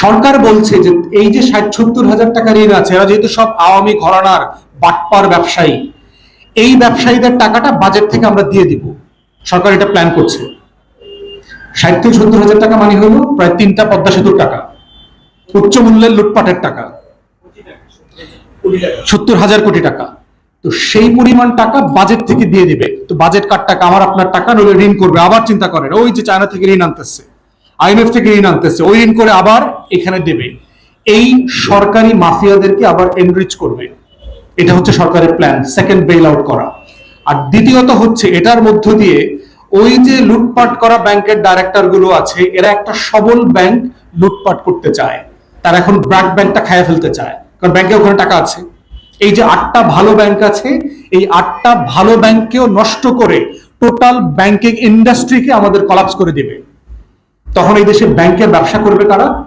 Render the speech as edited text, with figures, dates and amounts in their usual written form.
সরকার বলছে যে এই যে ৬০-৭০ হাজার টাকা ঋণ আছে, এরা যেহেতু সব আওয়ামী ঘরানার বাটপার ব্যবসায়ী, এই ব্যবসায়ীদের টাকাটা বাজেট থেকে আমরা দিয়ে দিব। সরকার এটা প্ল্যান করছে। ৬০-৭০ হাজার টাকা মানে হলো প্রায় ৩টা পদ্মা সেতুর টাকা, উচ্চ মূল্যের লুটপাটের টাকা, ৭০,০০০ কোটি টাকা। তো সেই পরিমাণ টাকা বাজেট থেকে দিয়ে দিবে। তো বাজেট কার টাকা? আমার আপনার টাকা। নইলে ঋণ করবে। আবার চিন্তা করেন, ওই যে চায়না থেকে ঋণ আনতেছে, IMF থেকে ঋণ আনতেছে, ওই ঋণ করে আবার এখানে দেবে। এই সরকারি মাফিয়াদেরকে আবার এনরিচ করবে। এটা হচ্ছে সরকারের প্ল্যান, সেকেন্ড বেল আউট করা। আর দ্বিতীয়ত হচ্ছে এটার মধ্য দিয়ে ওই যে লুটপাট করা ব্যাংকের ডাইরেক্টর গুলো আছে, এরা একটা সবল ব্যাংক লুটপাট করতে চায়। তারা এখন ব্র্যাক ব্যাংকটা খাইয়া ফেলতে চায়, কারণ ব্যাংকে ওখানে টাকা আছে। এই যে 8টা ভালো ব্যাংক আছে, এই 8টা ভালো ব্যাংককেও নষ্ট করে টোটাল ব্যাংকিং ইন্ডাস্ট্রিকে আমাদের কলাপস করে দিবে। তখন এই দেশে ব্যাংকের ব্যবসা করবে কারা?